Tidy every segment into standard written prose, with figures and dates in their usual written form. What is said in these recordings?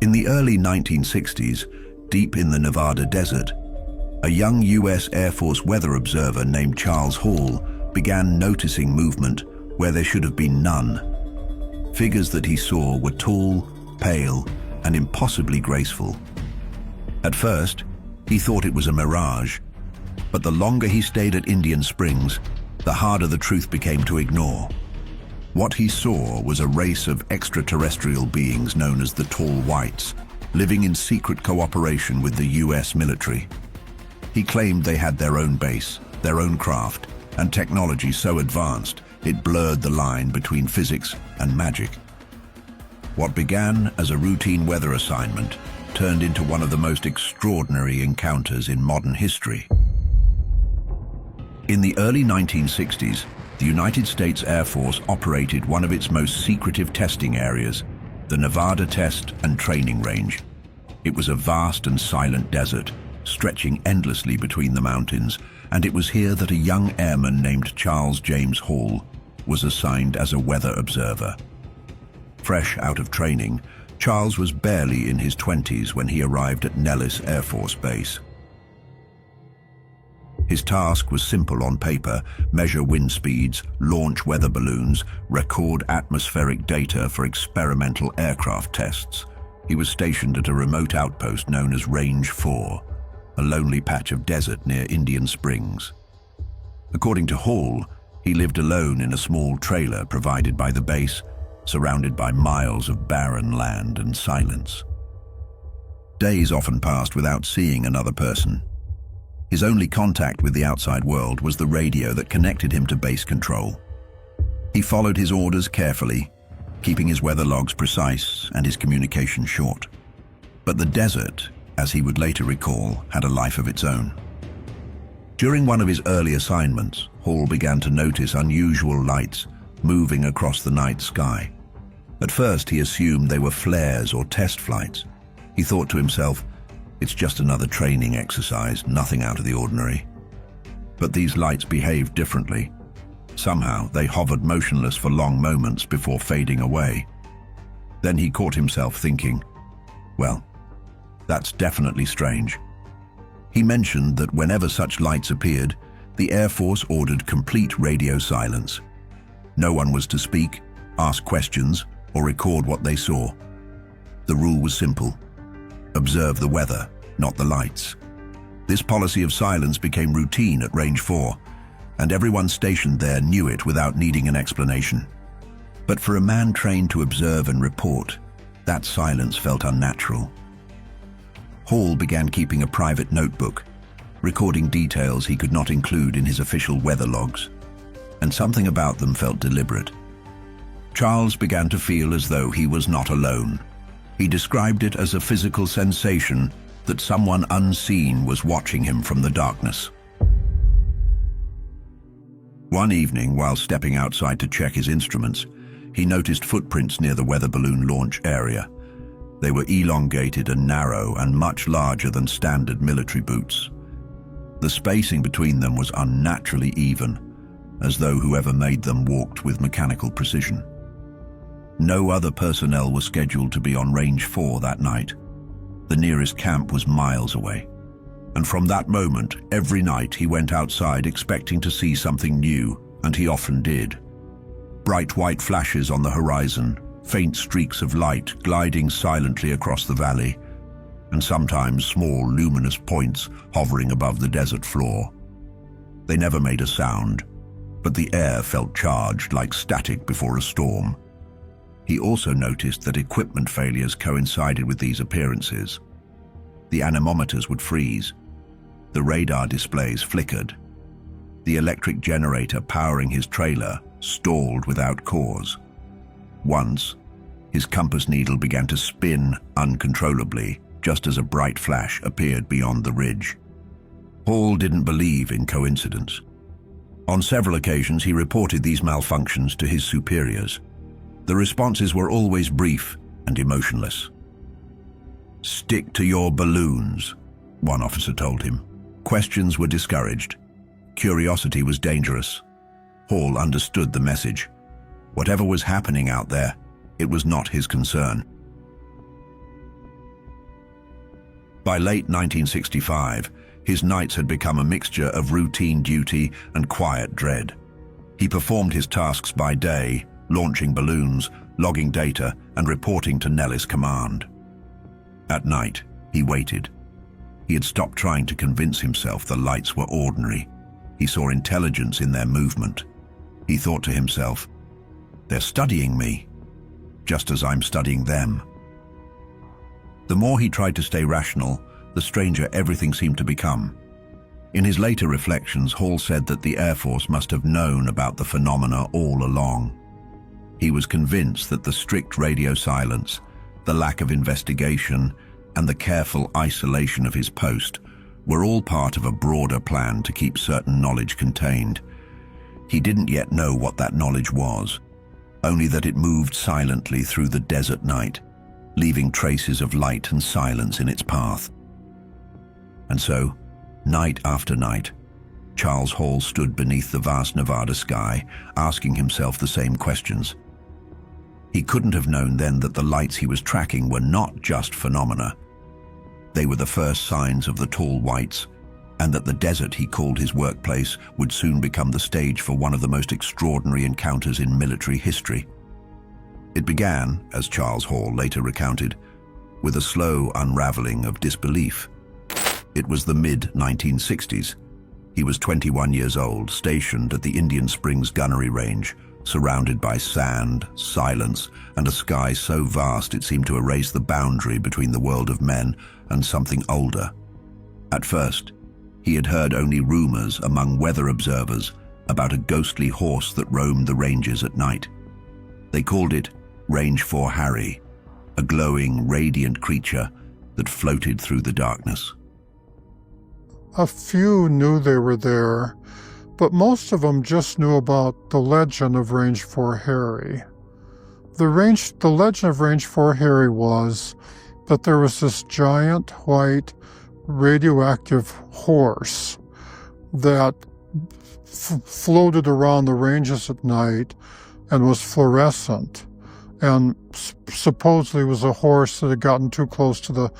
In the early 1960s, deep in the Nevada desert, a young US Air Force weather observer named Charles Hall began noticing movement where there should have been none. Figures that he saw were tall, pale, and impossibly graceful. At first, he thought it was a mirage, but the longer he stayed at Indian Springs, the harder the truth became to ignore. What he saw was a race of extraterrestrial beings known as the Tall Whites, living in secret cooperation with the US military. He claimed they had their own base, their own craft, and technology so advanced it blurred the line between physics and magic. What began as a routine weather assignment turned into one of the most extraordinary encounters in modern history. In the early 1960s, the United States Air Force operated one of its most secretive testing areas, the Nevada Test and Training Range. It was a vast and silent desert, stretching endlessly between the mountains, and it was here that a young airman named Charles James Hall was assigned as a weather observer. Fresh out of training, Charles was barely in his 20s when he arrived at Nellis Air Force Base. His task was simple on paper: measure wind speeds, launch weather balloons, record atmospheric data for experimental aircraft tests. He was stationed at a remote outpost known as Range 4, a lonely patch of desert near Indian Springs. According to Hall, he lived alone in a small trailer provided by the base, surrounded by miles of barren land and silence. Days often passed without seeing another person. His only contact with the outside world was the radio that connected him to base control. He followed his orders carefully, keeping his weather logs precise and his communication short. But the desert, as he would later recall, had a life of its own. During one of his early assignments, Hall began to notice unusual lights moving across the night sky. At first, he assumed they were flares or test flights. He thought to himself, "It's just another training exercise, nothing out of the ordinary." But these lights behaved differently. Somehow, they hovered motionless for long moments before fading away. Then he caught himself thinking, well, that's definitely strange. He mentioned that whenever such lights appeared, the Air Force ordered complete radio silence. No one was to speak, ask questions, or record what they saw. The rule was simple: observe the weather, not the lights. This policy of silence became routine at Range 4, and everyone stationed there knew it without needing an explanation. But for a man trained to observe and report, that silence felt unnatural. Hall began keeping a private notebook, recording details he could not include in his official weather logs, and something about them felt deliberate. Charles began to feel as though he was not alone. He described it as a physical sensation that someone unseen was watching him from the darkness. One evening, while stepping outside to check his instruments, he noticed footprints near the weather balloon launch area. They were elongated and narrow and much larger than standard military boots. The spacing between them was unnaturally even, as though whoever made them walked with mechanical precision. No other personnel were scheduled to be on Range 4 that night. The nearest camp was miles away. And from that moment, every night he went outside expecting to see something new, and he often did. Bright white flashes on the horizon, faint streaks of light gliding silently across the valley, and sometimes small luminous points hovering above the desert floor. They never made a sound, but the air felt charged like static before a storm. He also noticed that equipment failures coincided with these appearances. The anemometers would freeze. The radar displays flickered. The electric generator powering his trailer stalled without cause. Once, his compass needle began to spin uncontrollably, just as a bright flash appeared beyond the ridge. Hall didn't believe in coincidence. On several occasions, he reported these malfunctions to his superiors. The responses were always brief and emotionless. "Stick to your balloons," one officer told him. Questions were discouraged. Curiosity was dangerous. Hall understood the message. Whatever was happening out there, it was not his concern. By late 1965, his nights had become a mixture of routine duty and quiet dread. He performed his tasks by day, launching balloons, logging data, and reporting to Nellis Command. At night, he waited. He had stopped trying to convince himself the lights were ordinary. He saw intelligence in their movement. He thought to himself, "They're studying me, just as I'm studying them." The more he tried to stay rational, the stranger everything seemed to become. In his later reflections, Hall said that the Air Force must have known about the phenomena all along. He was convinced that the strict radio silence, the lack of investigation, and the careful isolation of his post were all part of a broader plan to keep certain knowledge contained. He didn't yet know what that knowledge was, only that it moved silently through the desert night, leaving traces of light and silence in its path. And so, night after night, Charles Hall stood beneath the vast Nevada sky, asking himself the same questions. He couldn't have known then that the lights he was tracking were not just phenomena. They were the first signs of the tall whites, and that the desert he called his workplace would soon become the stage for one of the most extraordinary encounters in military history. It began, as Charles Hall later recounted, with a slow unraveling of disbelief. It was the mid-1960s. He was 21 years old, stationed at the Indian Springs gunnery range, surrounded by sand, silence, and a sky so vast it seemed to erase the boundary between the world of men and something older. At first, he had heard only rumors among weather observers about a ghostly horse that roamed the ranges at night. They called it Range 4 Harry, a glowing, radiant creature that floated through the darkness. A few knew they were there, but most of them just knew about the legend of Range 4 Harry. The legend of Range 4 Harry was that there was this giant white radioactive horse that floated around the ranges at night and was fluorescent, and supposedly was a horse that had gotten too close to the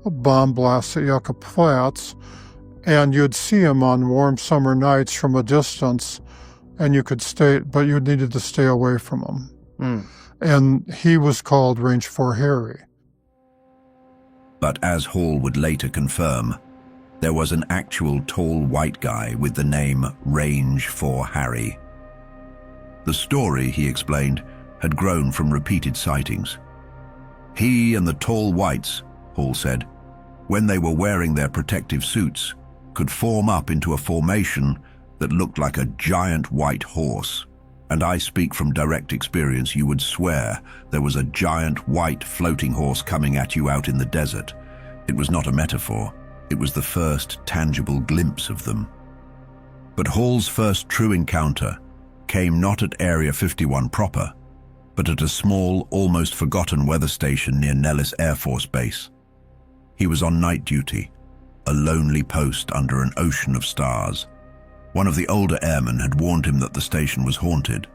bomb blast at Yucca Flats, and you'd see him on warm summer nights from a distance, and you could stay, but you needed to stay away from him. And he was called Range 4 Harry. But as Hall would later confirm, there was an actual tall white guy with the name Range 4 Harry. The story, he explained, had grown from repeated sightings. He and the tall whites, Hall said, when they were wearing their protective suits, could form up into a formation that looked like a giant white horse. And I speak from direct experience, you would swear there was a giant white floating horse coming at you out in the desert. It was not a metaphor. It was the first tangible glimpse of them. But Hall's first true encounter came not at Area 51 proper, but at a small, almost forgotten weather station near Nellis Air Force Base. He was on night duty, a lonely post under an ocean of stars. One of the older airmen had warned him that the station was haunted.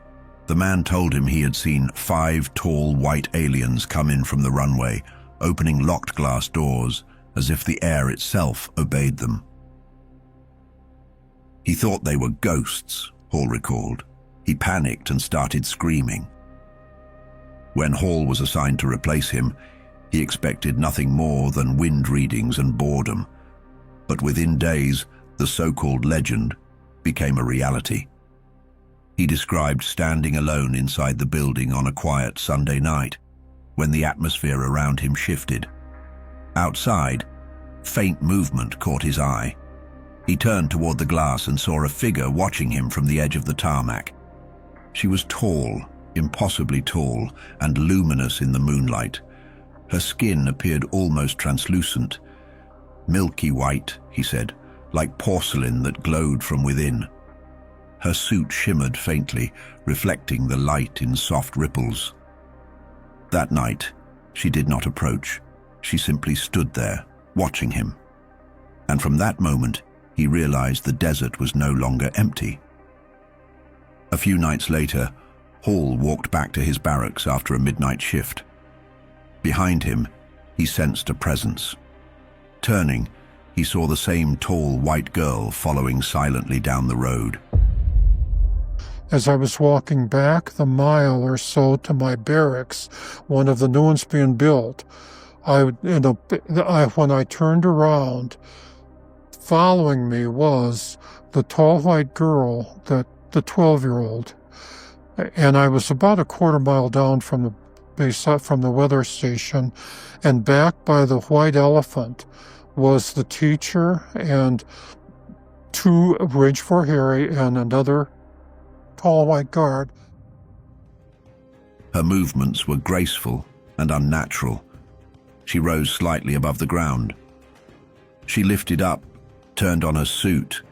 The man told him he had seen 5 tall white aliens come in from the runway, opening locked glass doors as if the air itself obeyed them. He thought they were ghosts, Hall recalled. He panicked and started screaming. When Hall was assigned to replace him, he expected nothing more than wind readings and boredom. But within days, the so-called legend became a reality. He described standing alone inside the building on a quiet Sunday night, when the atmosphere around him shifted. Outside, faint movement caught his eye. He turned toward the glass and saw a figure watching him from the edge of the tarmac. She was tall, impossibly tall, and luminous in the moonlight. Her skin appeared almost translucent. Milky white, he said, like porcelain that glowed from within. Her suit shimmered faintly, reflecting the light in soft ripples. That night, she did not approach. She simply stood there, watching him. And from that moment, he realized the desert was no longer empty. A few nights later, Hall walked back to his barracks after a midnight shift. Behind him, he sensed a presence. Turning, he saw the same tall white girl following silently down the road. As I was walking back the mile or so to my barracks, one of the new ones being built, when I turned around, following me was the tall white girl, the 12-year-old. And I was about a quarter mile down from the base up from the weather station, and back by the white elephant was the teacher and two Range 4 Harry and another tall white guard. Her movements were graceful and unnatural. She rose slightly above the ground. She lifted up, turned on her suit,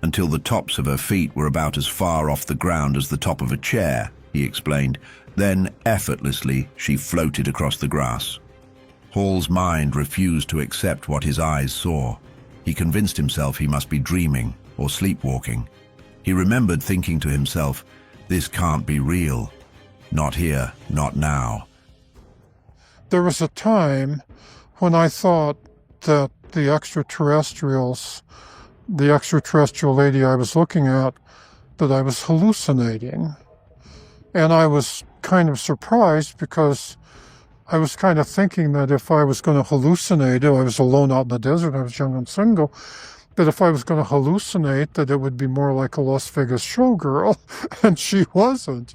until the tops of her feet were about as far off the ground as the top of a chair, he explained. Then, effortlessly, she floated across the grass. Hall's mind refused to accept what his eyes saw. He convinced himself he must be dreaming or sleepwalking. He remembered thinking to himself, "This can't be real. Not here, not now." There was a time when I thought that the extraterrestrial lady I was looking at, that I was hallucinating. And I was kind of surprised because I was kind of thinking that if I was going to hallucinate, I was alone out in the desert, I was young and single, that if I was going to hallucinate, that it would be more like a Las Vegas showgirl, and she wasn't,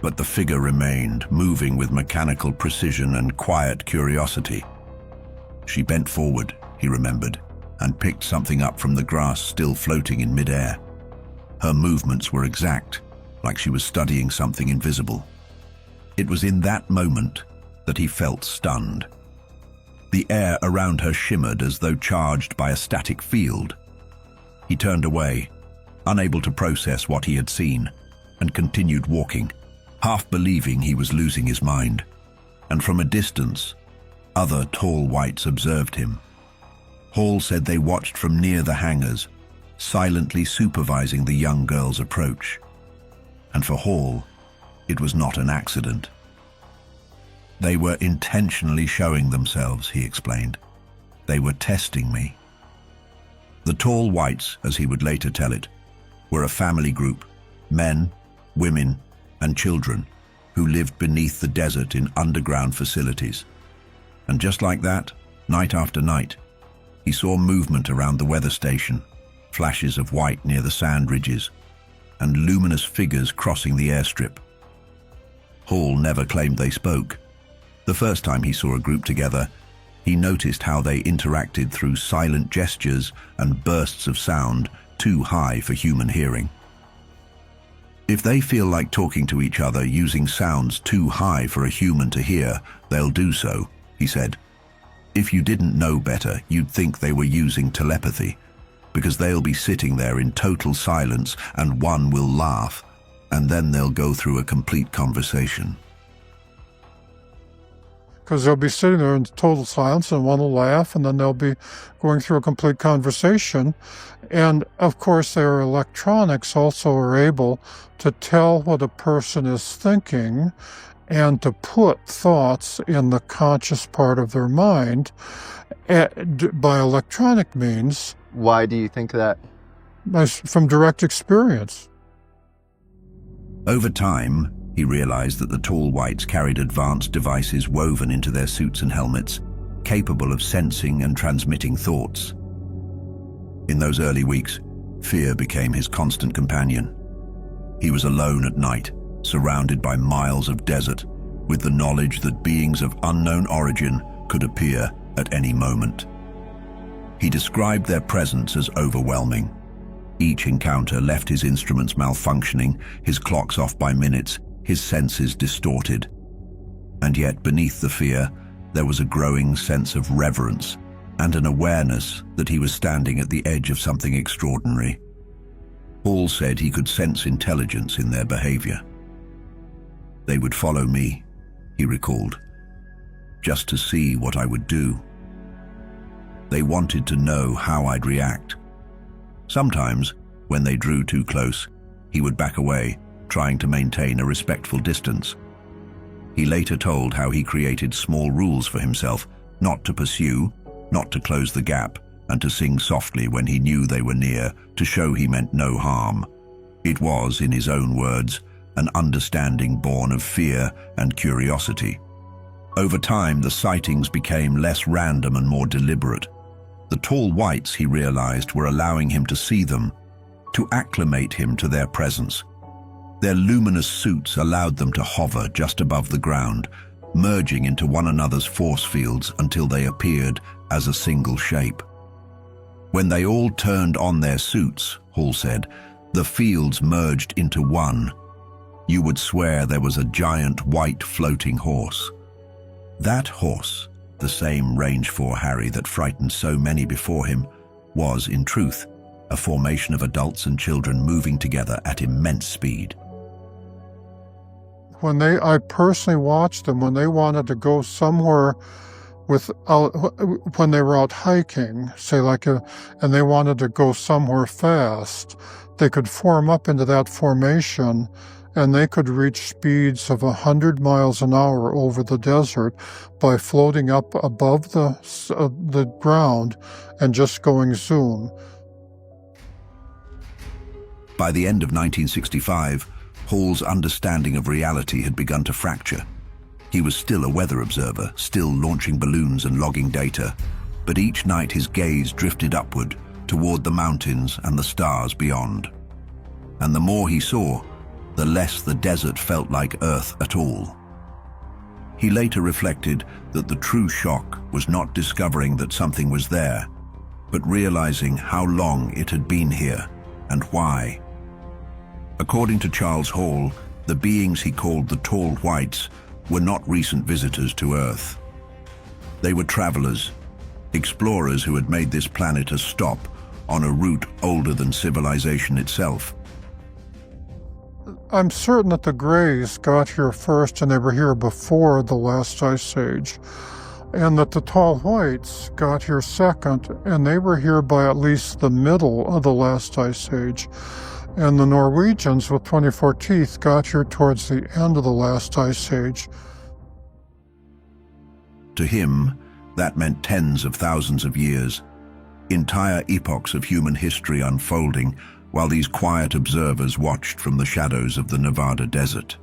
But the figure remained, moving with mechanical precision and quiet curiosity. She bent forward, he remembered, and picked something up from the grass still floating in midair. Her movements were exact, like she was studying something invisible. It was in that moment that he felt stunned. The air around her shimmered as though charged by a static field. He turned away, unable to process what he had seen, and continued walking, half believing he was losing his mind. And from a distance, other tall whites observed him. Hall said they watched from near the hangars, silently supervising the young girl's approach. And for Hall, it was not an accident. They were intentionally showing themselves, he explained. They were testing me. The tall whites, as he would later tell it, were a family group, men, women, and children, who lived beneath the desert in underground facilities. And just like that, night after night, he saw movement around the weather station, flashes of white near the sand ridges, and luminous figures crossing the airstrip. Hall never claimed they spoke. The first time he saw a group together, he noticed how they interacted through silent gestures and bursts of sound too high for human hearing. If they feel like talking to each other using sounds too high for a human to hear, they'll do so, he said. If you didn't know better, you'd think they were using telepathy, because they'll be sitting there in total silence and one will laugh, and then they'll go through a complete conversation. Because they'll be sitting there in total silence and one will laugh, and then they'll be going through a complete conversation. And of course, their electronics also are able to tell what a person is thinking and to put thoughts in the conscious part of their mind by electronic means. Why do you think that? From direct experience. Over time, he realized that the tall whites carried advanced devices woven into their suits and helmets, capable of sensing and transmitting thoughts. In those early weeks, fear became his constant companion. He was alone at night, surrounded by miles of desert, with the knowledge that beings of unknown origin could appear at any moment. He described their presence as overwhelming. Each encounter left his instruments malfunctioning, his clocks off by minutes, his senses distorted. And yet beneath the fear, there was a growing sense of reverence and an awareness that he was standing at the edge of something extraordinary. Hall said he could sense intelligence in their behavior. They would follow me, he recalled, just to see what I would do. They wanted to know how I'd react. Sometimes, when they drew too close, he would back away, trying to maintain a respectful distance. He later told how he created small rules for himself, Not to pursue, not to close the gap, and to sing softly when he knew they were near, to show he meant no harm. It was, in his own words, an understanding born of fear and curiosity. Over time, the sightings became less random and more deliberate. The tall whites, he realized, were allowing him to see them, to acclimate him to their presence. Their luminous suits allowed them to hover just above the ground, merging into one another's force fields until they appeared as a single shape. When they all turned on their suits, Hall said, the fields merged into one. You would swear there was a giant white floating horse. That horse, the same Range 4 Harry that frightened so many before him, was, in truth, a formation of adults and children moving together at immense speed. I personally watched them when they wanted to go somewhere when they were out hiking, and they wanted to go somewhere fast, they could form up into that formation, and they could reach speeds of 100 miles an hour over the desert by floating up above the ground and just going zoom. By the end of 1965, Hall's understanding of reality had begun to fracture. He was still a weather observer, still launching balloons and logging data, but each night his gaze drifted upward toward the mountains and the stars beyond. And the more he saw, the less the desert felt like Earth at all. He later reflected that the true shock was not discovering that something was there, but realizing how long it had been here and why. According to Charles Hall, the beings he called the Tall Whites were not recent visitors to Earth. They were travelers, explorers who had made this planet a stop on a route older than civilization itself. I'm certain that the Greys got here first and they were here before the last ice age, and that the Tall Whites got here second and they were here by at least the middle of the last ice age. And the Norwegians with 24 teeth got here towards the end of the last ice age. To him, that meant tens of thousands of years, entire epochs of human history unfolding while these quiet observers watched from the shadows of the Nevada desert.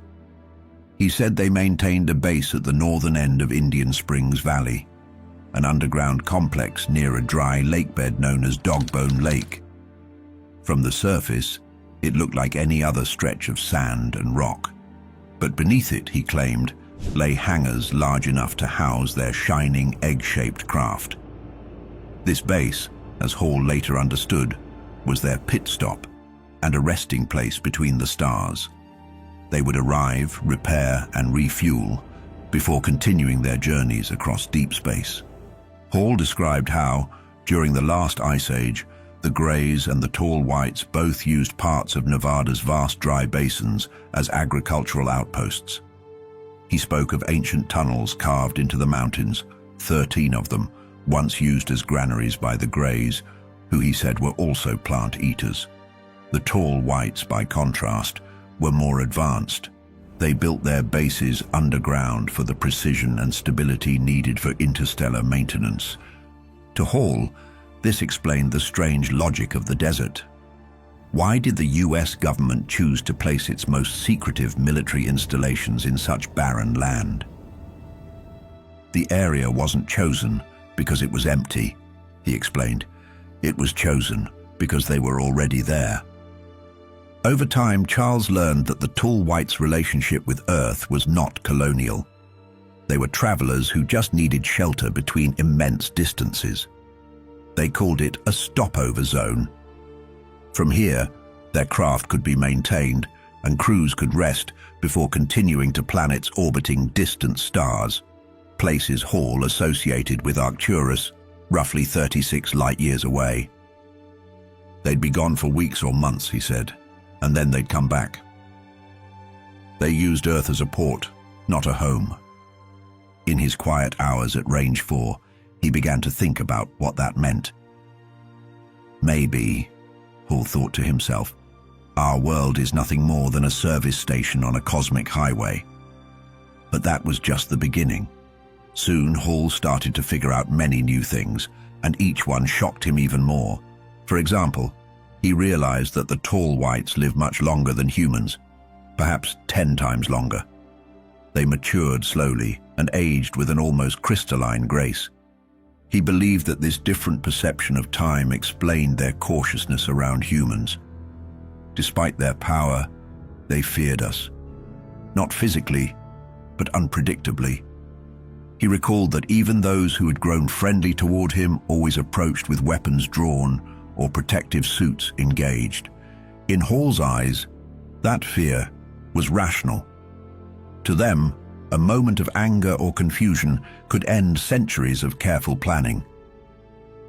He said they maintained a base at the northern end of Indian Springs Valley, an underground complex near a dry lakebed known as Dogbone Lake. From the surface, it looked like any other stretch of sand and rock, but beneath it, he claimed, lay hangars large enough to house their shining egg-shaped craft. This base, as Hall later understood, was their pit stop and a resting place between the stars. They would arrive, repair, and refuel before continuing their journeys across deep space. Hall described how, during the last ice age, the Greys and the Tall Whites both used parts of Nevada's vast dry basins as agricultural outposts. He spoke of ancient tunnels carved into the mountains, 13 of them, once used as granaries by the Greys, who he said were also plant eaters. The Tall Whites, by contrast, were more advanced. They built their bases underground for the precision and stability needed for interstellar maintenance. To Hall, this explained the strange logic of the desert. Why did the US government choose to place its most secretive military installations in such barren land? The area wasn't chosen because it was empty, he explained. It was chosen because they were already there. Over time, Charles learned that the Tall Whites' relationship with Earth was not colonial. They were travelers who just needed shelter between immense distances. They called it a stopover zone. From here, their craft could be maintained and crews could rest before continuing to planets orbiting distant stars, places Hall associated with Arcturus, roughly 36 light-years away. They'd be gone for weeks or months, he said, and then they'd come back. They used Earth as a port, not a home. In his quiet hours at Range 4, he began to think about what that meant. Maybe, Hall thought to himself, our world is nothing more than a service station on a cosmic highway. But that was just the beginning. Soon, Hall started to figure out many new things, and each one shocked him even more. For example, he realized that the tall whites live much longer than humans, perhaps 10 times longer. They matured slowly and aged with an almost crystalline grace. He believed that this different perception of time explained their cautiousness around humans. Despite their power, they feared us. Not physically, but unpredictably. He recalled that even those who had grown friendly toward him always approached with weapons drawn or protective suits engaged. In Hall's eyes, that fear was rational. To them, a moment of anger or confusion could end centuries of careful planning.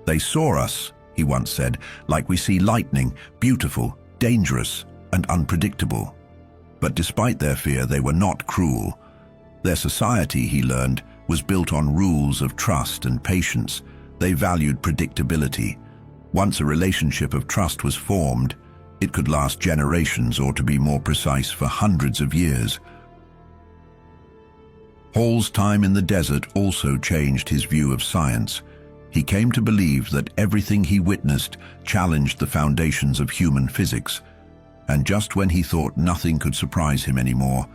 "They saw us," he once said, "like we see lightning, beautiful, dangerous, and unpredictable." But despite their fear, they were not cruel. Their society, he learned, was built on rules of trust and patience. They valued predictability. Once a relationship of trust was formed, it could last generations, or to be more precise, for hundreds of years. Hall's time in the desert also changed his view of science. He came to believe that everything he witnessed challenged the foundations of human physics. And just when he thought nothing could surprise him anymore,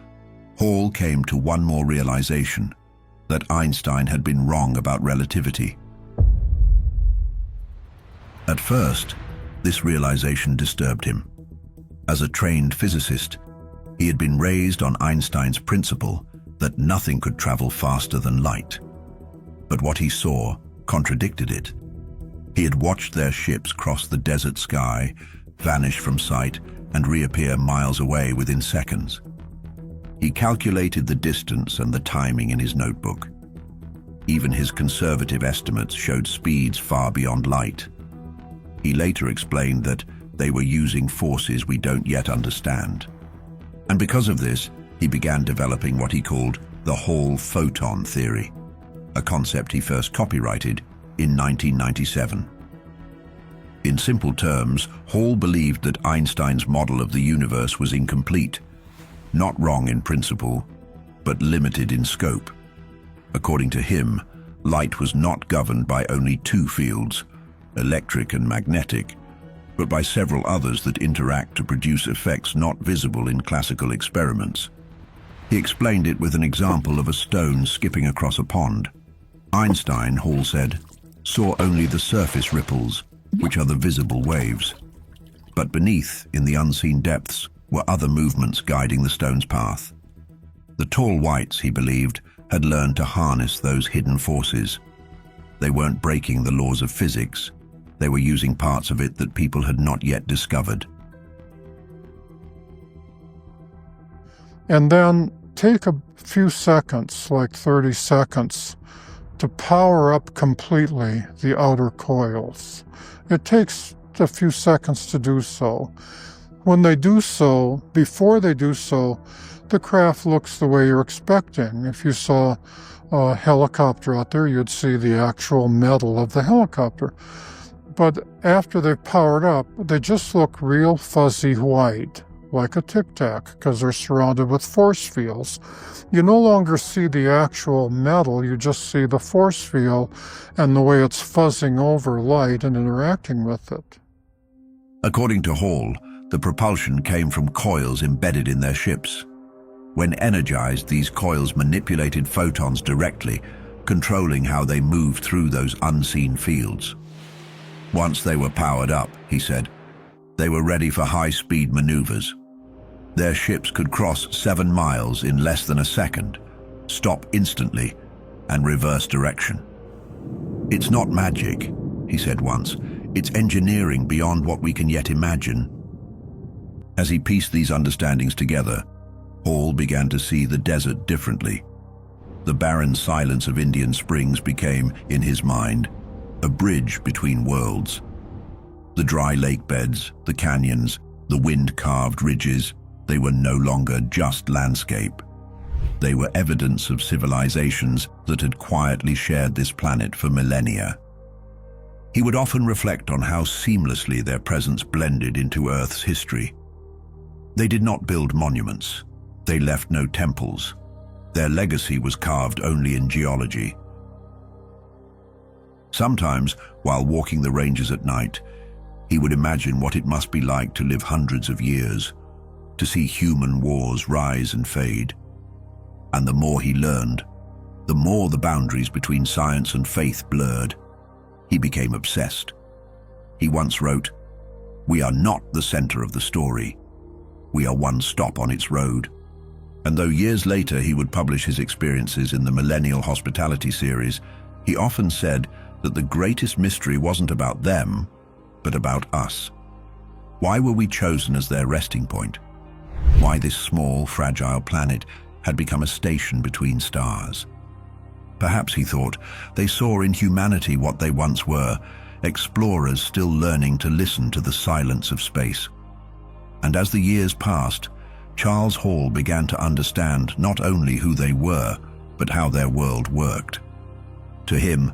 Hall came to one more realization: that Einstein had been wrong about relativity. At first, this realization disturbed him. As a trained physicist, he had been raised on Einstein's principle that nothing could travel faster than light. But what he saw contradicted it. He had watched their ships cross the desert sky, vanish from sight, and reappear miles away within seconds. He calculated the distance and the timing in his notebook. Even his conservative estimates showed speeds far beyond light. He later explained that they were using forces we don't yet understand. And because of this, he began developing what he called the Hall photon theory, a concept he first copyrighted in 1997. In simple terms, Hall believed that Einstein's model of the universe was incomplete, not wrong in principle, but limited in scope. According to him, light was not governed by only two fields, electric and magnetic, but by several others that interact to produce effects not visible in classical experiments. He explained it with an example of a stone skipping across a pond. Einstein, Hall said, saw only the surface ripples, which are the visible waves. But beneath, in the unseen depths, were other movements guiding the stone's path. The tall whites, he believed, had learned to harness those hidden forces. They weren't breaking the laws of physics. They were using parts of it that people had not yet discovered. And then take a few seconds, like 30 seconds, to power up completely the outer coils. It takes a few seconds to do so. When they do so, before they do so, the craft looks the way you're expecting. If you saw a helicopter out there, you'd see the actual metal of the helicopter. But after they've powered up, they just look real fuzzy white, like a tic-tac, because they're surrounded with force fields. You no longer see the actual metal, you just see the force field and the way it's fuzzing over light and interacting with it. According to Hall, the propulsion came from coils embedded in their ships. When energized, these coils manipulated photons directly, controlling how they moved through those unseen fields. Once they were powered up, he said, they were ready for high-speed maneuvers. Their ships could cross 7 miles in less than a second, stop instantly, and reverse direction. "It's not magic," he said once. "It's engineering beyond what we can yet imagine." As he pieced these understandings together, Hall began to see the desert differently. The barren silence of Indian Springs became, in his mind, a bridge between worlds. The dry lake beds, the canyons, the wind-carved ridges, they were no longer just landscape. They were evidence of civilizations that had quietly shared this planet for millennia. He would often reflect on how seamlessly their presence blended into Earth's history. They did not build monuments. They left no temples. Their legacy was carved only in geology. Sometimes, while walking the ranges at night, he would imagine what it must be like to live hundreds of years, to see human wars rise and fade. And the more he learned, the more the boundaries between science and faith blurred. He became obsessed. He once wrote, "We are not the center of the story. We are one stop on its road." And though years later he would publish his experiences in the Millennial Hospitality series, he often said that the greatest mystery wasn't about them, but about us. Why were we chosen as their resting point? Why this small, fragile planet had become a station between stars? Perhaps, he thought, they saw in humanity what they once were, explorers still learning to listen to the silence of space. And as the years passed, Charles Hall began to understand not only who they were, but how their world worked. To him,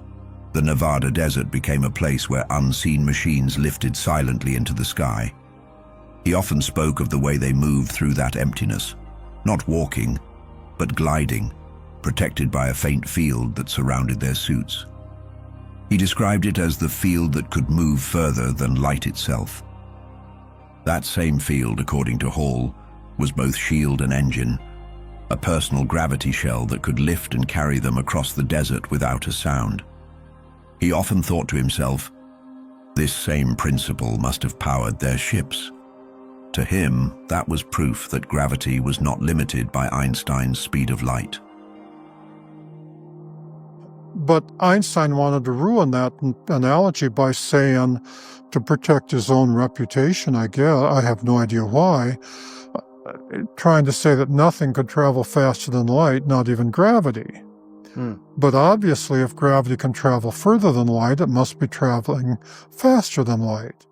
the Nevada desert became a place where unseen machines lifted silently into the sky. He often spoke of the way they moved through that emptiness, not walking, but gliding, protected by a faint field that surrounded their suits. He described it as the field that could move further than light itself. That same field, according to Hall, was both shield and engine, a personal gravity shell that could lift and carry them across the desert without a sound. He often thought to himself, this same principle must have powered their ships. To him, that was proof that gravity was not limited by Einstein's speed of light. But Einstein wanted to ruin that analogy by saying, to protect his own reputation, I guess, I have no idea why, trying to say that nothing could travel faster than light, not even gravity. But obviously, if gravity can travel further than light, it must be traveling faster than light.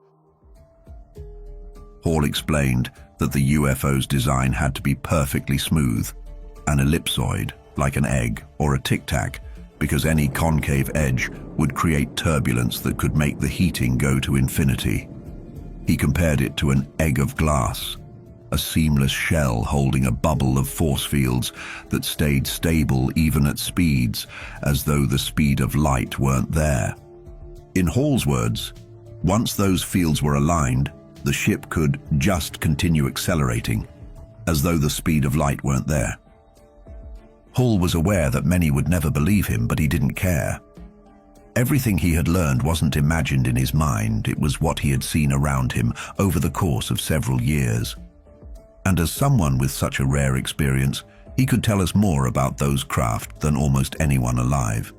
Hall explained that the UFO's design had to be perfectly smooth, an ellipsoid, like an egg, or a tic-tac, because any concave edge would create turbulence that could make the heating go to infinity. He compared it to an egg of glass, a seamless shell holding a bubble of force fields that stayed stable even at speeds, as though the speed of light weren't there. In Hall's words, once those fields were aligned, the ship could just continue accelerating, as though the speed of light weren't there. Hall was aware that many would never believe him, but he didn't care. Everything he had learned wasn't imagined in his mind, it was what he had seen around him over the course of several years. And as someone with such a rare experience, he could tell us more about those craft than almost anyone alive.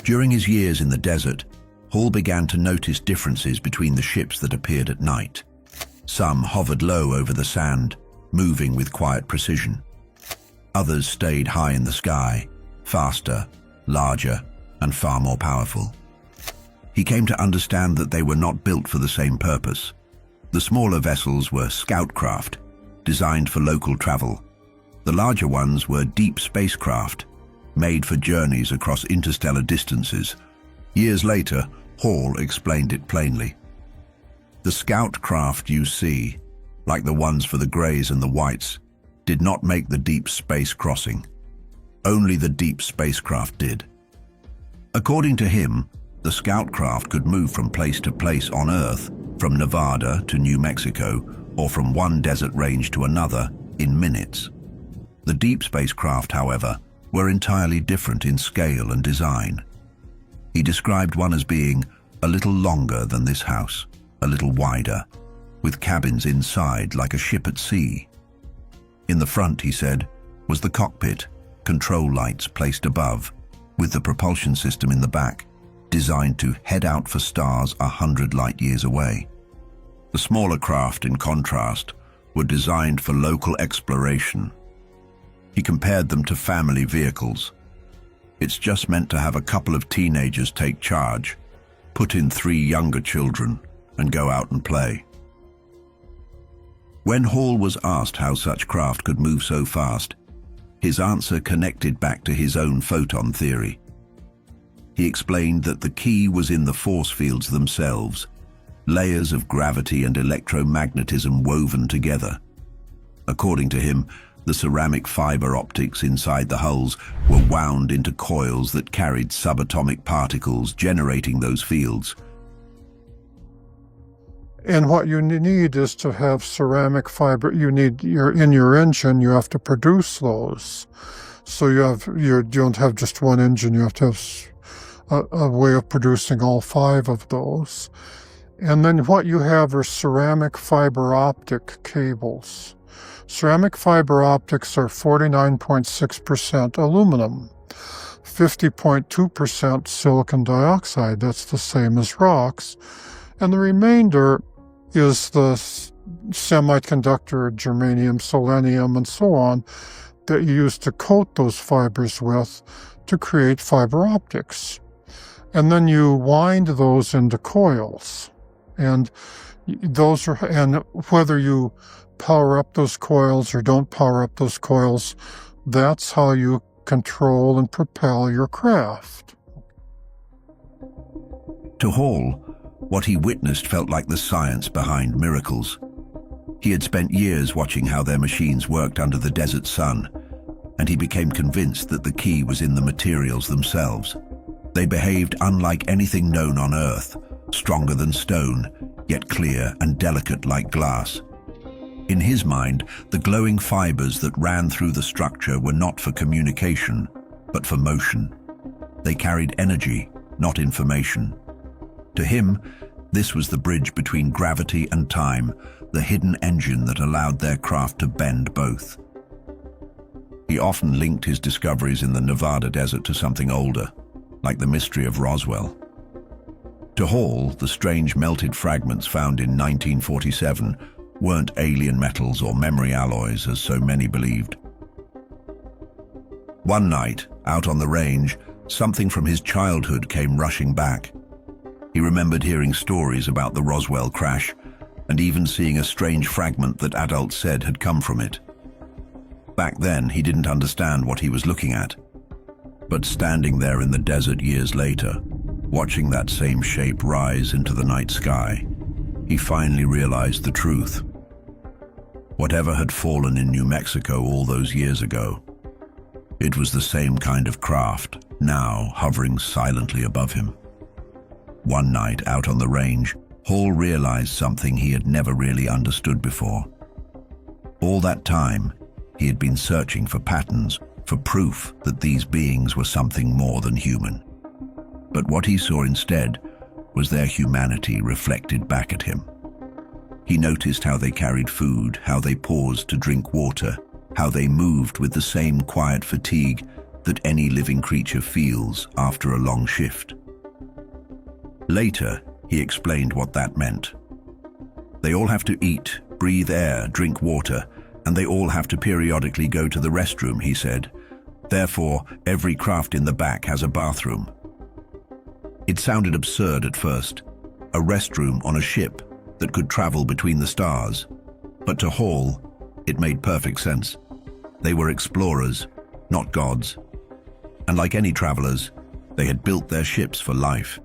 During his years in the desert, Hall began to notice differences between the ships that appeared at night. Some hovered low over the sand, moving with quiet precision. Others stayed high in the sky, faster, larger, and far more powerful. He came to understand that they were not built for the same purpose. The smaller vessels were scout craft, designed for local travel. The larger ones were deep spacecraft, made for journeys across interstellar distances. Years later, Hall explained it plainly. The scout craft you see, like the ones for the Greys and the Whites, did not make the deep space crossing. Only the deep spacecraft did. According to him, the scout craft could move from place to place on Earth, from Nevada to New Mexico, or from one desert range to another in minutes. The deep spacecraft, however, were entirely different in scale and design. He described one as being a little longer than this house, a little wider, with cabins inside like a ship at sea. In the front, he said, was the cockpit, control lights placed above, with the propulsion system in the back, designed to head out for stars 100 light-years away. The smaller craft, in contrast, were designed for local exploration. He compared them to family vehicles. It's just meant to have a couple of teenagers take charge, put in 3 younger children, and go out and play. When Hall was asked how such craft could move so fast, his answer connected back to his own photon theory. He explained that the key was in the force fields themselves, layers of gravity and electromagnetism woven together. According to him, The ceramic fiber optics inside the hulls were wound into coils that carried subatomic particles, generating those fields. And what you need is to have ceramic fiber. In your engine, you have to produce those. So you don't have just one engine, you have to have a way of producing all 5 of those. And then what you have are ceramic fiber optic cables. Ceramic fiber optics are 49.6% aluminum, 50.2% silicon dioxide, that's the same as rocks, and the remainder is the semiconductor, germanium, selenium, and so on that you use to coat those fibers with to create fiber optics. And then you wind those into coils. And whether you power up those coils or don't power up those coils, that's how you control and propel your craft. To Hall, what he witnessed felt like the science behind miracles. He had spent years watching how their machines worked under the desert sun, and he became convinced that the key was in the materials themselves. They behaved unlike anything known on Earth, stronger than stone, yet clear and delicate like glass. In his mind, the glowing fibers that ran through the structure were not for communication, but for motion. They carried energy, not information. To him, this was the bridge between gravity and time, the hidden engine that allowed their craft to bend both. He often linked his discoveries in the Nevada desert to something older, like the mystery of Roswell. To Hall, the strange melted fragments found in 1947 weren't alien metals or memory alloys, as so many believed. One night, out on the range, something from his childhood came rushing back. He remembered hearing stories about the Roswell crash, and even seeing a strange fragment that adults said had come from it. Back then, he didn't understand what he was looking at. But standing there in the desert years later, watching that same shape rise into the night sky, he finally realized the truth. Whatever had fallen in New Mexico all those years ago, it was the same kind of craft, now hovering silently above him. One night out on the range, Hall realized something he had never really understood before. All that time, he had been searching for patterns, for proof that these beings were something more than human. But what he saw instead was their humanity reflected back at him. He noticed how they carried food, how they paused to drink water, how they moved with the same quiet fatigue that any living creature feels after a long shift. Later, he explained what that meant. They all have to eat, breathe air, drink water, and they all have to periodically go to the restroom, he said. Therefore, every craft in the back has a bathroom. It sounded absurd at first, a restroom on a ship that could travel between the stars. But to Hall, it made perfect sense. They were explorers, not gods. And like any travelers, they had built their ships for life.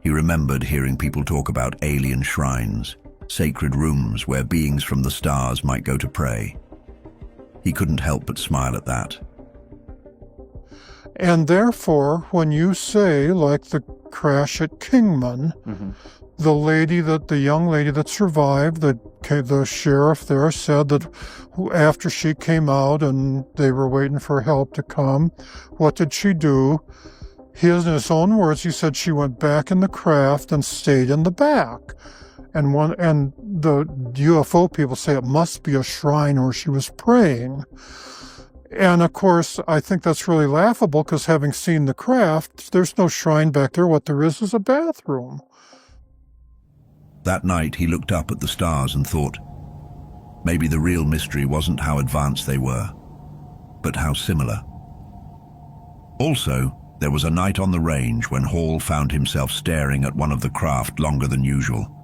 He remembered hearing people talk about alien shrines, sacred rooms where beings from the stars might go to pray. He couldn't help but smile at that. And therefore, when you say, like the crash at Kingman, the young lady that survived, the sheriff there said that after she came out and they were waiting for help to come, what did she do? In his own words, he said she went back in the craft and stayed in the back. And the UFO people say it must be a shrine where she was praying. And of course, I think that's really laughable because having seen the craft, there's no shrine back there. What there is a bathroom. That night, he looked up at the stars and thought, maybe the real mystery wasn't how advanced they were, but how similar. Also, there was a night on the range when Hall found himself staring at one of the craft longer than usual.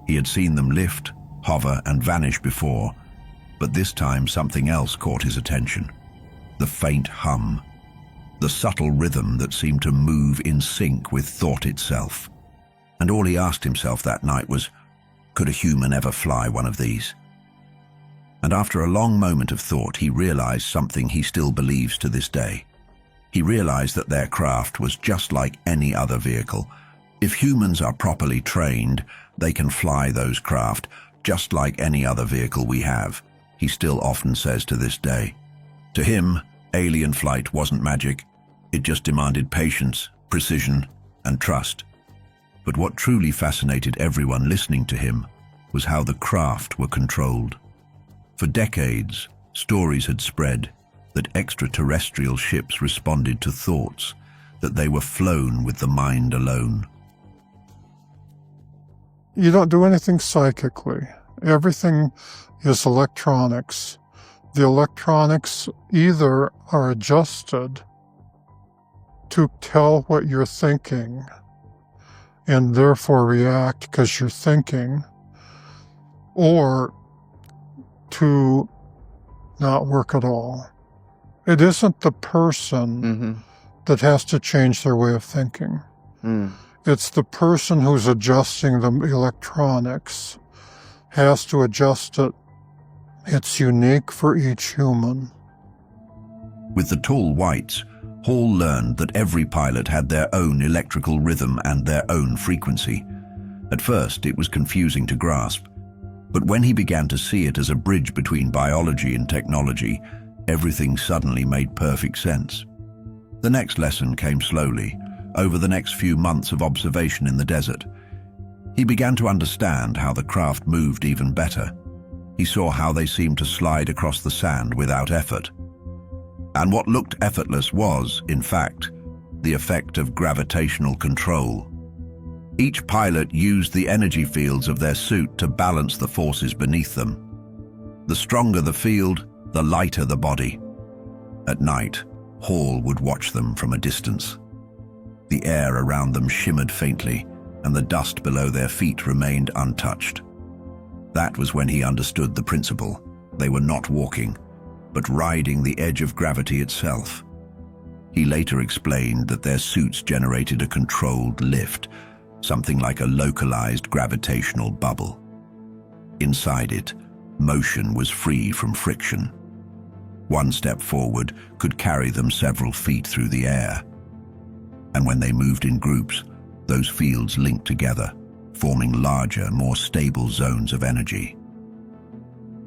He had seen them lift, hover, and vanish before, but this time something else caught his attention. The faint hum, the subtle rhythm that seemed to move in sync with thought itself. And all he asked himself that night was, could a human ever fly one of these? And after a long moment of thought, he realized something he still believes to this day. He realized that their craft was just like any other vehicle. If humans are properly trained, they can fly those craft just like any other vehicle we have, he still often says to this day. To him, alien flight wasn't magic. It just demanded patience, precision, and trust. But what truly fascinated everyone listening to him was how the craft were controlled. For decades, stories had spread that extraterrestrial ships responded to thoughts, that they were flown with the mind alone. You don't do anything psychically. Everything is electronics. The electronics either are adjusted to tell what you're thinking and therefore react because you're thinking, or to not work at all. It isn't the person that has to change their way of thinking. It's the person who's adjusting the electronics has to adjust it. It's unique for each human. With the tall whites, Hall learned that every pilot had their own electrical rhythm and their own frequency. At first, it was confusing to grasp, but when he began to see it as a bridge between biology and technology, everything suddenly made perfect sense. The next lesson came slowly, over the next few months of observation in the desert. He began to understand how the craft moved even better. He saw how they seemed to slide across the sand without effort. And what looked effortless was, in fact, the effect of gravitational control. Each pilot used the energy fields of their suit to balance the forces beneath them. The stronger the field, the lighter the body. At night, Hall would watch them from a distance. The air around them shimmered faintly, and the dust below their feet remained untouched. That was when he understood the principle. They were not walking, but riding the edge of gravity itself. He later explained that their suits generated a controlled lift, something like a localized gravitational bubble. Inside it, motion was free from friction. One step forward could carry them several feet through the air. And when they moved in groups, those fields linked together, forming larger, more stable zones of energy.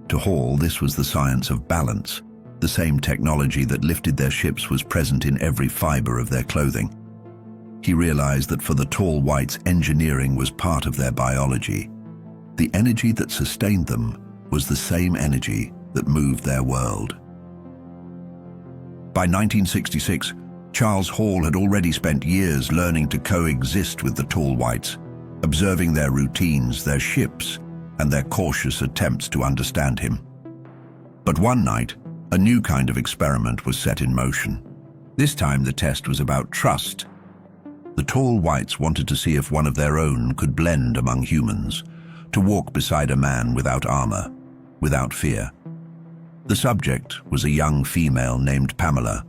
To Hall, this was the science of balance. The same technology that lifted their ships was present in every fiber of their clothing. He realized that for the tall whites, engineering was part of their biology. The energy that sustained them was the same energy that moved their world. By 1966, Charles Hall had already spent years learning to coexist with the tall whites, observing their routines, their ships, and their cautious attempts to understand him. But one night, a new kind of experiment was set in motion. This time the test was about trust. The tall whites wanted to see if one of their own could blend among humans, to walk beside a man without armor, without fear. The subject was a young female named Pamela,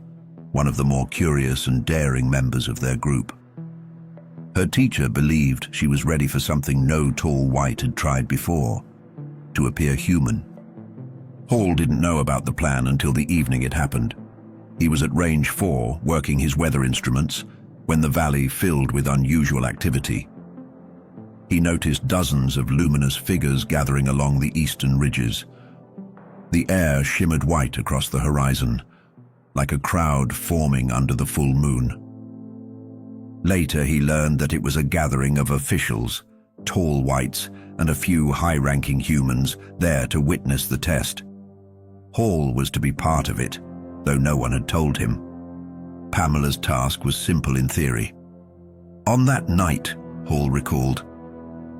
one of the more curious and daring members of their group. Her teacher believed she was ready for something no tall white had tried before, to appear human. Hall didn't know about the plan until the evening it happened. He was at Range 4 working his weather instruments when the valley filled with unusual activity. He noticed dozens of luminous figures gathering along the eastern ridges. The air shimmered white across the horizon, like a crowd forming under the full moon. Later he learned that it was a gathering of officials, tall whites, and a few high-ranking humans there to witness the test. Hall was to be part of it, though no one had told him. Pamela's task was simple in theory. On that night, Hall recalled,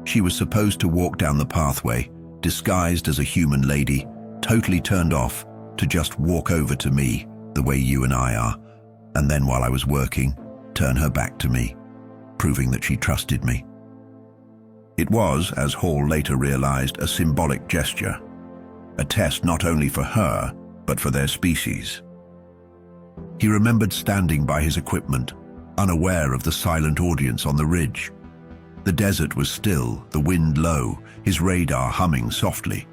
she was supposed to walk down the pathway, disguised as a human lady, totally turned off, to just walk over to me, the way you and I are, and then while I was working, turn her back to me, proving that she trusted me. It was, as Hall later realized, a symbolic gesture, a test not only for her, but for their species. He remembered standing by his equipment, unaware of the silent audience on the ridge. The desert was still, the wind low, his radar humming softly.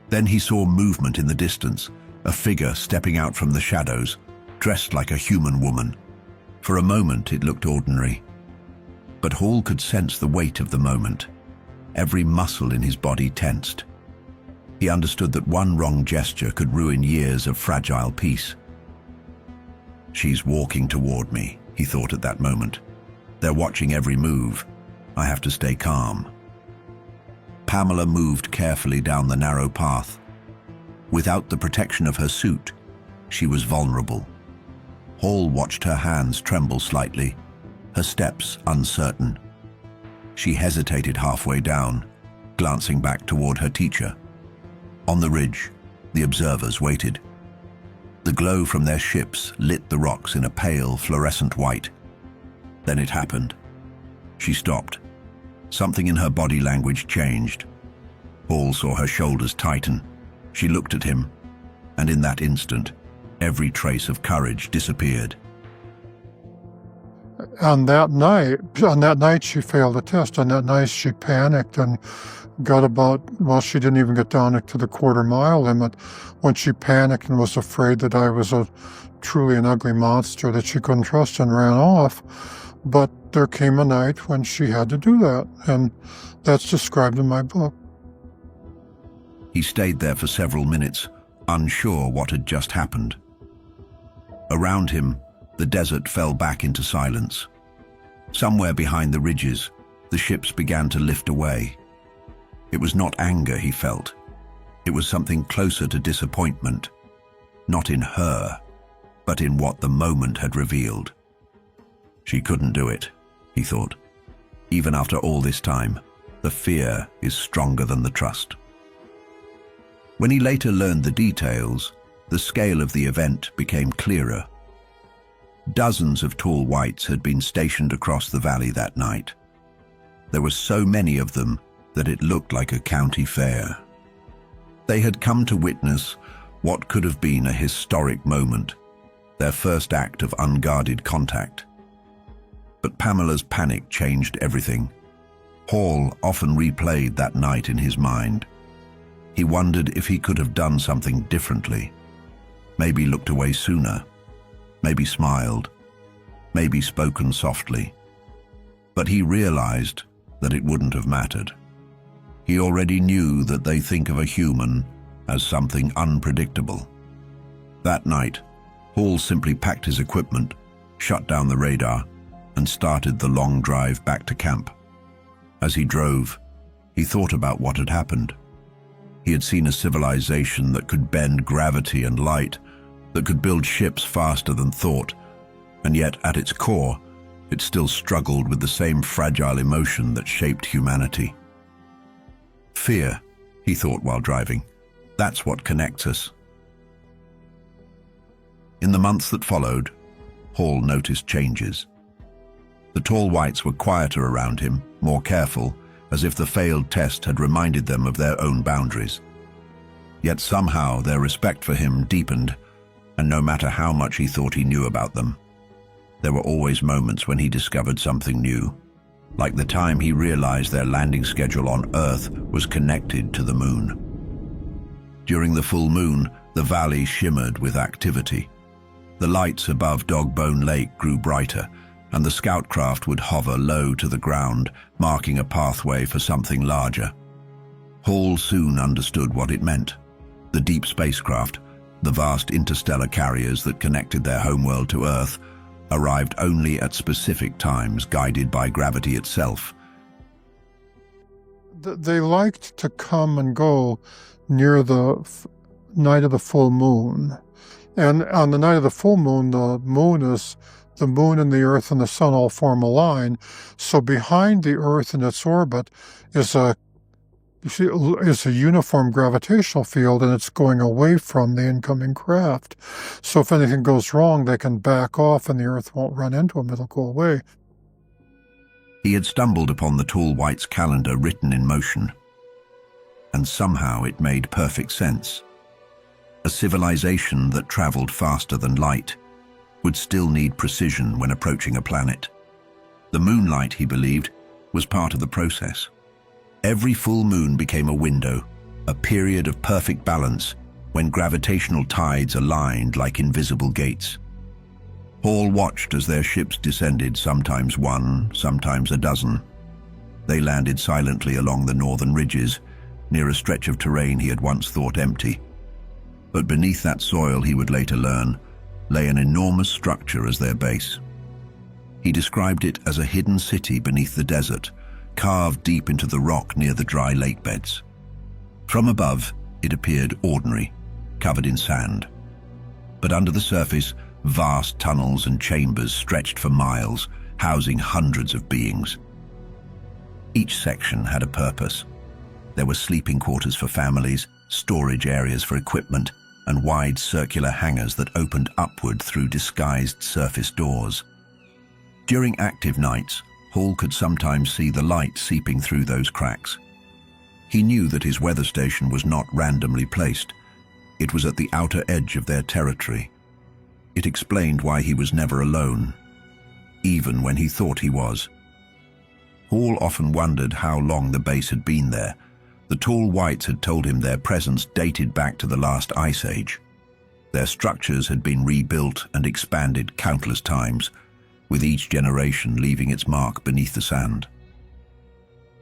Then he saw movement in the distance, a figure stepping out from the shadows, dressed like a human woman. For a moment it looked ordinary, but Hall could sense the weight of the moment. Every muscle in his body tensed. He understood that one wrong gesture could ruin years of fragile peace. "She's walking toward me," he thought at that moment. "They're watching every move. I have to stay calm." Pamela moved carefully down the narrow path. Without the protection of her suit, she was vulnerable. Hall watched her hands tremble slightly, her steps uncertain. She hesitated halfway down, glancing back toward her teacher. On the ridge, the observers waited. The glow from their ships lit the rocks in a pale, fluorescent white. Then it happened. She stopped. Something in her body language changed. Hall saw her shoulders tighten. She looked at him, and in that instant, every trace of courage disappeared. On that night she failed the test. On that night she panicked and she didn't even get down to the quarter-mile limit when she panicked and was afraid that I was truly an ugly monster that she couldn't trust and ran off. But there came a night when she had to do that, and that's described in my book. He stayed there for several minutes, unsure what had just happened. Around him, the desert fell back into silence. Somewhere behind the ridges, the ships began to lift away. It was not anger he felt. It was something closer to disappointment, not in her, but in what the moment had revealed. She couldn't do it, he thought. Even after all this time, the fear is stronger than the trust. When he later learned the details, the scale of the event became clearer. Dozens of tall whites had been stationed across the valley that night. There were so many of them that it looked like a county fair. They had come to witness what could have been a historic moment, their first act of unguarded contact. But Pamela's panic changed everything. Hall often replayed that night in his mind. He wondered if he could have done something differently. Maybe looked away sooner. Maybe smiled. Maybe spoken softly. But he realized that it wouldn't have mattered. He already knew that they think of a human as something unpredictable. That night, Hall simply packed his equipment, shut down the radar, and started the long drive back to camp. As he drove, he thought about what had happened. He had seen a civilization that could bend gravity and light, that could build ships faster than thought, and yet at its core, it still struggled with the same fragile emotion that shaped humanity. Fear, he thought while driving, that's what connects us. In the months that followed, Hall noticed changes. The tall whites were quieter around him, more careful, as if the failed test had reminded them of their own boundaries. Yet somehow their respect for him deepened, and no matter how much he thought he knew about them, there were always moments when he discovered something new, like the time he realized their landing schedule on Earth was connected to the moon. During the full moon, the valley shimmered with activity. The lights above Dogbone Lake grew brighter, and the scout craft would hover low to the ground, marking a pathway for something larger. Hall soon understood what it meant. The deep spacecraft, the vast interstellar carriers that connected their homeworld to Earth, arrived only at specific times, guided by gravity itself. They liked to come and go near the night of the full moon. And on the night of the full moon, the moon and the Earth and the Sun all form a line. So behind the Earth in its orbit is a uniform gravitational field, and it's going away from the incoming craft. So if anything goes wrong, they can back off and the Earth won't run into them, it'll go away. He had stumbled upon the tall white's calendar written in motion, and somehow it made perfect sense. A civilization that traveled faster than light would still need precision when approaching a planet. The moonlight, he believed, was part of the process. Every full moon became a window, a period of perfect balance when gravitational tides aligned like invisible gates. Hall watched as their ships descended, sometimes one, sometimes a dozen. They landed silently along the northern ridges, near a stretch of terrain he had once thought empty. But beneath that soil, he would later learn, lay an enormous structure as their base. He described it as a hidden city beneath the desert, carved deep into the rock near the dry lake beds. From above, it appeared ordinary, covered in sand. But under the surface, vast tunnels and chambers stretched for miles, housing hundreds of beings. Each section had a purpose. There were sleeping quarters for families, storage areas for equipment, and wide circular hangars that opened upward through disguised surface doors. During active nights, Hall could sometimes see the light seeping through those cracks. He knew that his weather station was not randomly placed. It was at the outer edge of their territory. It explained why he was never alone, even when he thought he was. Hall often wondered how long the base had been there. The tall whites had told him their presence dated back to the last ice age. Their structures had been rebuilt and expanded countless times, with each generation leaving its mark beneath the sand.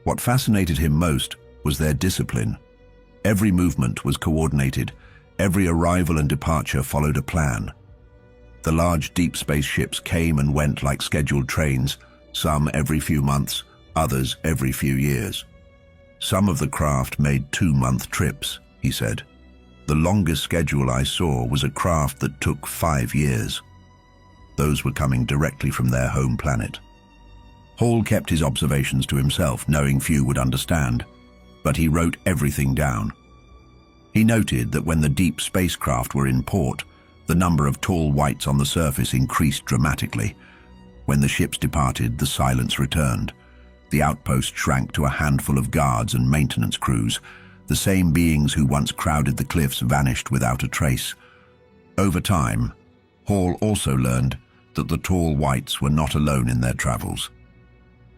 What fascinated him most was their discipline. Every movement was coordinated, every arrival and departure followed a plan. The large deep space ships came and went like scheduled trains, some every few months, others every few years. Some of the craft made 2-month trips, he said. The longest schedule I saw was a craft that took 5 years. Those were coming directly from their home planet. Hall kept his observations to himself, knowing few would understand, but he wrote everything down. He noted that when the deep spacecraft were in port, the number of tall whites on the surface increased dramatically. When the ships departed, the silence returned. The outpost shrank to a handful of guards and maintenance crews. The same beings who once crowded the cliffs vanished without a trace. Over time, Hall also learned that the tall whites were not alone in their travels.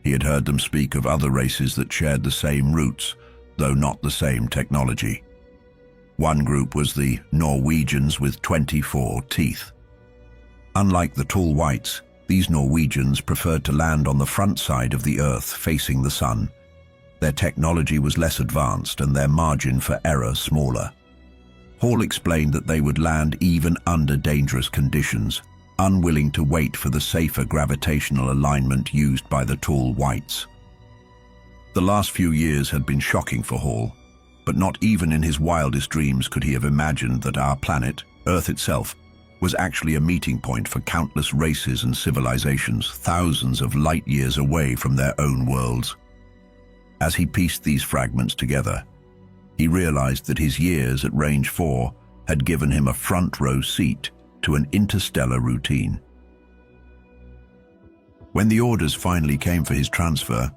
He had heard them speak of other races that shared the same roots, though not the same technology. One group was the Norwegians with 24 teeth. Unlike the tall whites, these Norwegians preferred to land on the front side of the Earth facing the sun. Their technology was less advanced and their margin for error smaller. Hall explained that they would land even under dangerous conditions, unwilling to wait for the safer gravitational alignment used by the tall whites. The last few years had been shocking for Hall, but not even in his wildest dreams could he have imagined that our planet, Earth itself, was actually a meeting point for countless races and civilizations thousands of light years away from their own worlds. As he pieced these fragments together, he realized that his years at Range 4 had given him a front-row seat to an interstellar routine. When the orders finally came for his transfer,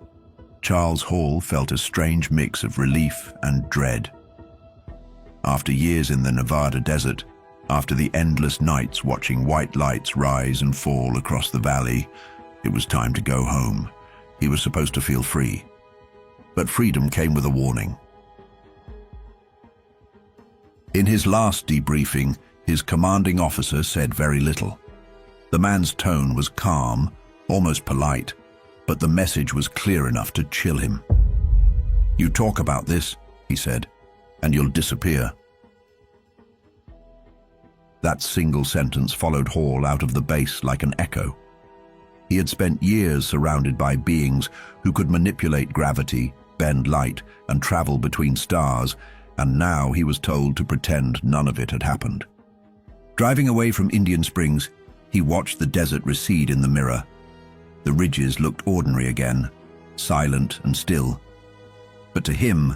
Charles Hall felt a strange mix of relief and dread. After years in the Nevada desert, after the endless nights watching white lights rise and fall across the valley, it was time to go home. He was supposed to feel free. But freedom came with a warning. In his last debriefing, his commanding officer said very little. The man's tone was calm, almost polite, but the message was clear enough to chill him. "You talk about this," he said, "and you'll disappear." That single sentence followed Hall out of the base like an echo. He had spent years surrounded by beings who could manipulate gravity, bend light, and travel between stars, and now he was told to pretend none of it had happened. Driving away from Indian Springs, he watched the desert recede in the mirror. The ridges looked ordinary again, silent and still. But to him,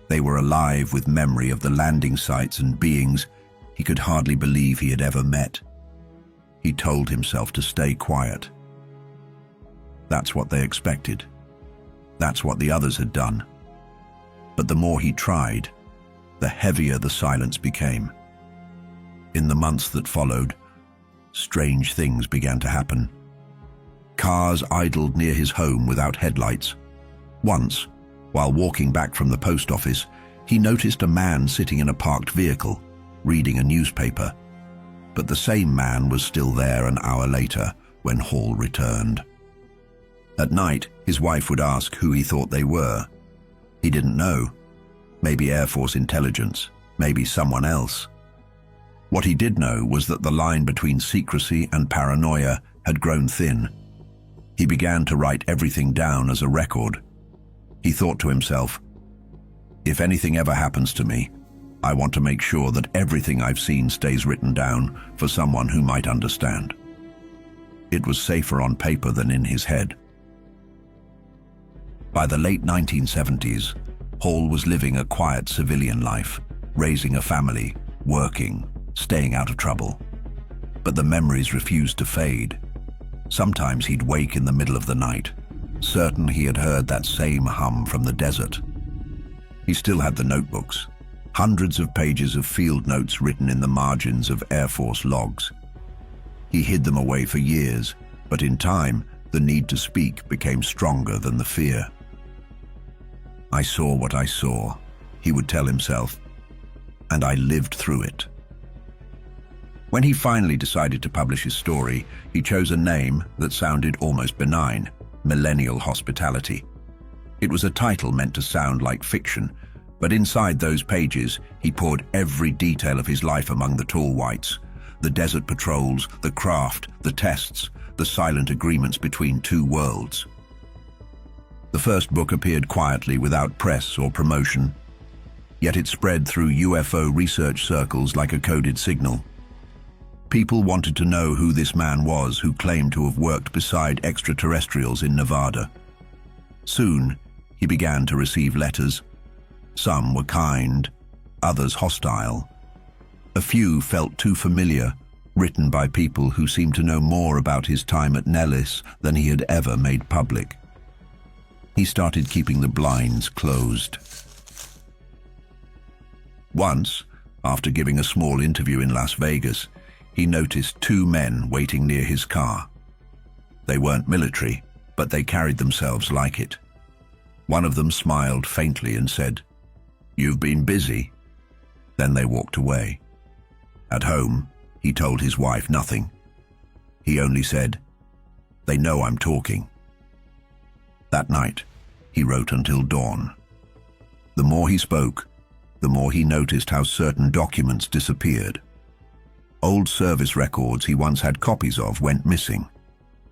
they were alive with memory of the landing sites and beings he could hardly believe he had ever met. He told himself to stay quiet. That's what they expected. That's what the others had done. But the more he tried, the heavier the silence became. In the months that followed, strange things began to happen. Cars idled near his home without headlights. Once, while walking back from the post office, He noticed a man sitting in a parked vehicle, reading a newspaper. But the same man was still there an hour later when Hall returned. At night, his wife would ask who he thought they were. He didn't know. Maybe Air Force intelligence, maybe someone else. What he did know was that the line between secrecy and paranoia had grown thin. He began to write everything down as a record. He thought to himself, "If anything ever happens to me, I want to make sure that everything I've seen stays written down for someone who might understand." It was safer on paper than in his head. By the late 1970s, Hall was living a quiet civilian life, raising a family, working, staying out of trouble. But the memories refused to fade. Sometimes he'd wake in the middle of the night, certain he had heard that same hum from the desert. He still had the notebooks, hundreds of pages of field notes written in the margins of Air Force logs. He hid them away for years, but in time, the need to speak became stronger than the fear. "I saw what I saw," he would tell himself, "and I lived through it." When he finally decided to publish his story, he chose a name that sounded almost benign: Millennial Hospitality. It was a title meant to sound like fiction, but inside those pages, he poured every detail of his life among the tall whites: the desert patrols, the craft, the tests, the silent agreements between two worlds. The first book appeared quietly without press or promotion, yet it spread through UFO research circles like a coded signal. People wanted to know who this man was who claimed to have worked beside extraterrestrials in Nevada. Soon, he began to receive letters. Some were kind, others hostile. A few felt too familiar, written by people who seemed to know more about his time at Nellis than he had ever made public. He started keeping the blinds closed. Once, after giving a small interview in Las Vegas, he noticed two men waiting near his car. They weren't military, but they carried themselves like it. One of them smiled faintly and said, "You've been busy." Then they walked away. At home, he told his wife nothing. He only said, "They know I'm talking." That night, he wrote until dawn. The more he spoke, the more he noticed how certain documents disappeared. Old service records he once had copies of went missing.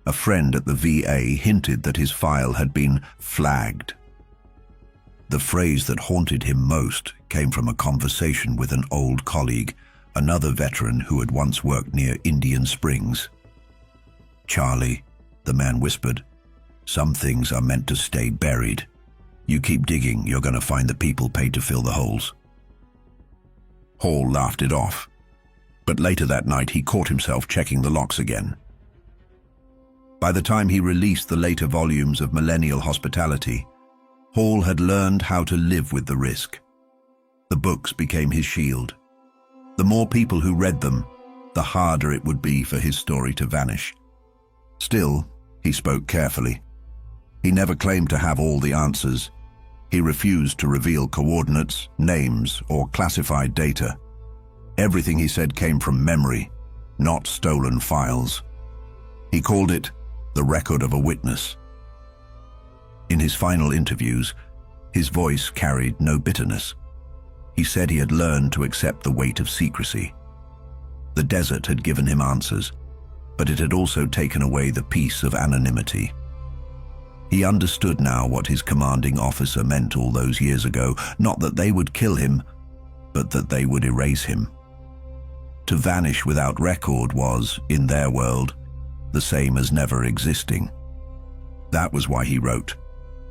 A friend at the VA hinted that his file had been flagged. The phrase that haunted him most came from a conversation with an old colleague, another veteran who had once worked near Indian Springs. "Charlie," the man whispered, "some things are meant to stay buried. You keep digging, you're going to find the people paid to fill the holes." Hall laughed it off, but later that night he caught himself checking the locks again. By the time he released the later volumes of Millennial Hospitality, Hall had learned how to live with the risk. The books became his shield. The more people who read them, the harder it would be for his story to vanish. Still, he spoke carefully. He never claimed to have all the answers. He refused to reveal coordinates, names, or classified data. Everything he said came from memory, not stolen files. He called it the record of a witness. In his final interviews, his voice carried no bitterness. He said he had learned to accept the weight of secrecy. The desert had given him answers, but it had also taken away the peace of anonymity. He understood now what his commanding officer meant all those years ago, not that they would kill him, but that they would erase him. To vanish without record was, in their world, the same as never existing. That was why he wrote,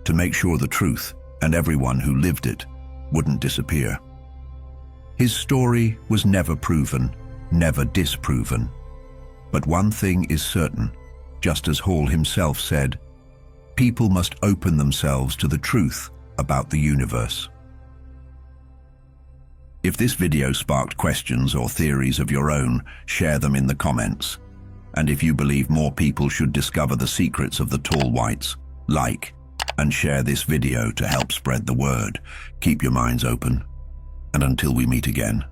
to make sure the truth, and everyone who lived it, wouldn't disappear. His story was never proven, never disproven. But one thing is certain, just as Hall himself said, people must open themselves to the truth about the universe. If this video sparked questions or theories of your own, share them in the comments. And if you believe more people should discover the secrets of the tall whites, like and share this video to help spread the word. Keep your minds open And until we meet again,